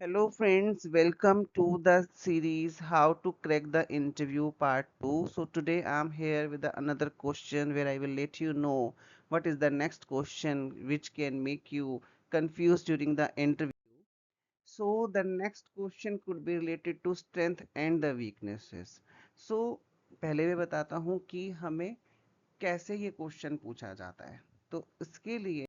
Hello, friends. Welcome to the series How to Crack the Interview Part 2. So, today I'm here with another question where I will let you know what is the next question which can make you confused during the interview. So, the next question could be related to strength and the weaknesses. So, पहले मैं बताता हूँ कि हमें कैसे ये question पूछा जाता है. तो इसके लिए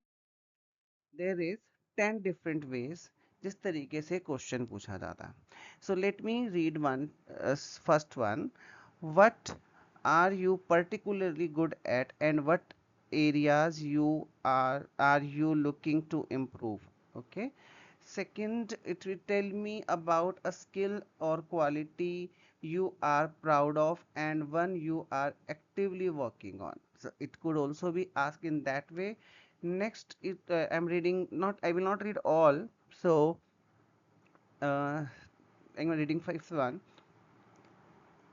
देयर इज 10 डिफरेंट वेज जिस तरीके से क्वेश्चन पूछा जाता है. So let me read one. First one, what are you particularly good at and what areas you are you looking to improve. Okay. Second, it will tell me about a skill or quality you are proud of and one you are actively working on. So it could also be asked in that way. Next, I'm reading, not I will not read all. So uh, I'm reading first one.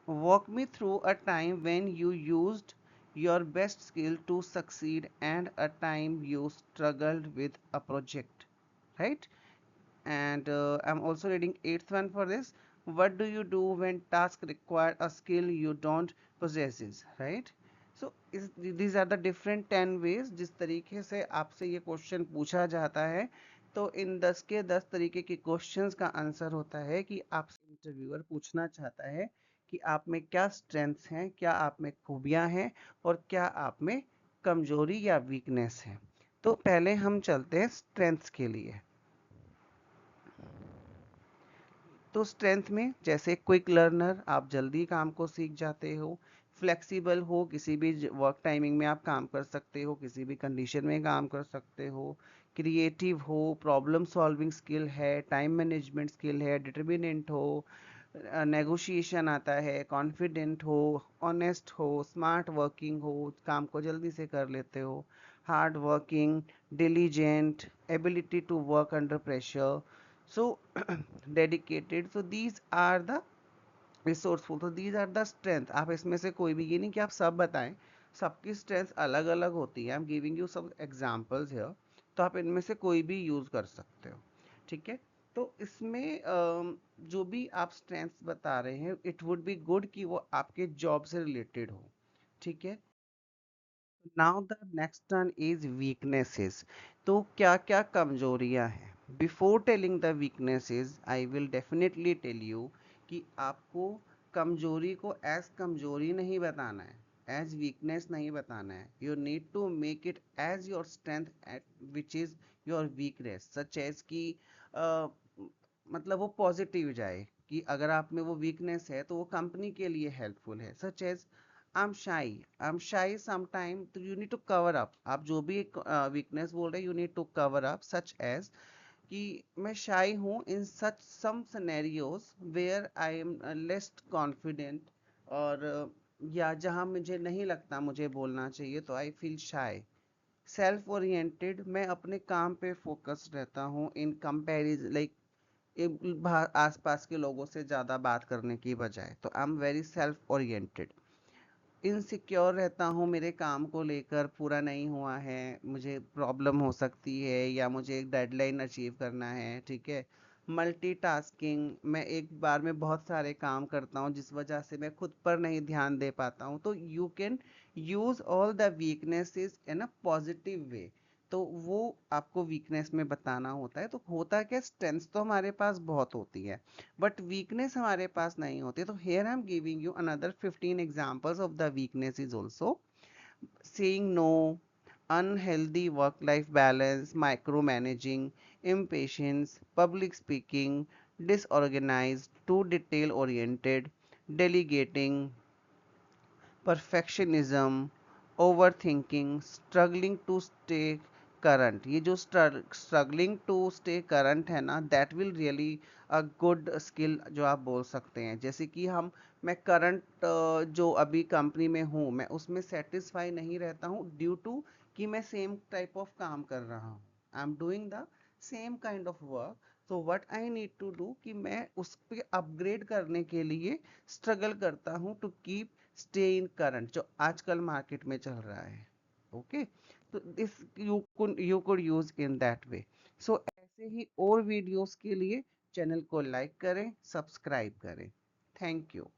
Walk me through a time when you used your best skill to succeed and a time you struggled with a project, right? And I'm also reading eighth one for this. What do you do when task require a skill you don't possesses, right? So these are the different 10 ways जिस तरीके से आपसे ये question पूछा जाता है. तो इन 10 के 10 तरीके के क्वेश्चंस का आंसर होता है कि आपसे इंटरव्यूअर पूछना चाहता है कि आप में क्या स्ट्रेंथ्स हैं, क्या आप में खूबियां हैं और क्या आप में कमजोरी या वीकनेस है. तो पहले हम चलते हैं स्ट्रेंथ्स के लिए. तो स्ट्रेंथ में जैसे क्विक लर्नर, आप जल्दी काम को सीख जाते हो. फ्लेक्सिबल हो, किसी भी वर्क टाइमिंग में आप काम कर सकते हो, किसी भी कंडीशन में काम कर सकते हो. क्रिएटिव हो, प्रॉब्लम सॉल्विंग स्किल है, टाइम मैनेजमेंट स्किल है, डिटर्मिनेंट हो, नेगोशिएशन आता है, कॉन्फिडेंट हो, ऑनेस्ट हो, स्मार्ट वर्किंग हो, काम को जल्दी से कर लेते हो, hard working, diligent, ability to work under pressure. So dedicated. So these are the resourceful. So these are the strength. आप इसमें से कोई भी, ये नहीं कि आप सब बताएं, सबकी स्ट्रेंथ अलग अलग होती है. आई एम गिविंग यू सब एग्जांपल्स हियर. तो आप इनमें से कोई भी यूज कर सकते हो. ठीक है. तो इसमें जो भी आप स्ट्रेंथ्स बता रहे हैं, इट वुड बी गुड कि वो आपके जॉब से रिलेटेड हो. ठीक है. Now the next turn is weaknesses. तो क्या क्या कमजोरियां हैं. Before telling the weaknesses I will definitely tell you कि आपको कमजोरी को एज कमजोरी नहीं बताना है, एज वीकनेस नहीं बताना है. You need to make it as your strength which is your weakness. Such as कि मतलब वो पॉजिटिव जाए कि अगर आप में वो वीकनेस है तो वो कंपनी के लिए हेल्पफुल है. Such as I'm shy sometime, तो you need to cover up. आप जो भी वीकनेस बोल रहे हैं, you need to cover up. Such as कि मैं shy हूँ in such some scenarios where I am less confident, और या जहाँ मुझे नहीं लगता मुझे बोलना चाहिए, तो I feel shy. Self oriented, मैं अपने काम पे फोकस रहता हूँ इन कंपैरिजन, लाइक आसपास के लोगों से ज़्यादा बात करने की बजाय. तो I am very self oriented. Insecure रहता हूँ, मेरे काम को लेकर पूरा नहीं हुआ है, मुझे प्रॉब्लम हो सकती है या मुझे एक डेडलाइन अचीव करना है. ठीक है. मल्टीटास्किंग, मैं एक बार में बहुत सारे काम करता हूँ जिस वजह से मैं खुद पर नहीं ध्यान दे पाता हूँ. तो you can use all the weaknesses in a positive way. तो वो आपको वीकनेस में बताना होता है. तो होता क्या, स्ट्रेंथ तो हमारे पास बहुत होती है बट वीकनेस हमारे पास नहीं होती. तो here I am giving you another 15 examples of the weaknesses also. Saying no, unhealthy work life balance, micromanaging, impatience, public speaking, disorganized, too detail oriented, delegating, perfectionism, overthinking, struggling to stay current. ये जो struggling to stay current है ना, that will really a good skill जो आप बोल सकते हैं. जैसे कि मैं करंट जो अभी कंपनी में हूँ, मैं उसमें सेटिस्फाई नहीं रहता हूँ ड्यू टू कि मैं सेम टाइप ऑफ काम कर रहा हूँ. I am doing the same kind of work. तो what I need to do कि मैं उस पर अपग्रेड करने के लिए स्ट्रगल करता हूँ to keep stay in current जो आजकल मार्केट में चल रहा है. ओके. तो this you could use in that way. So ऐसे ही और वीडियोस के लिए चैनल को लाइक करें, सब्सक्राइब करें। Thank you.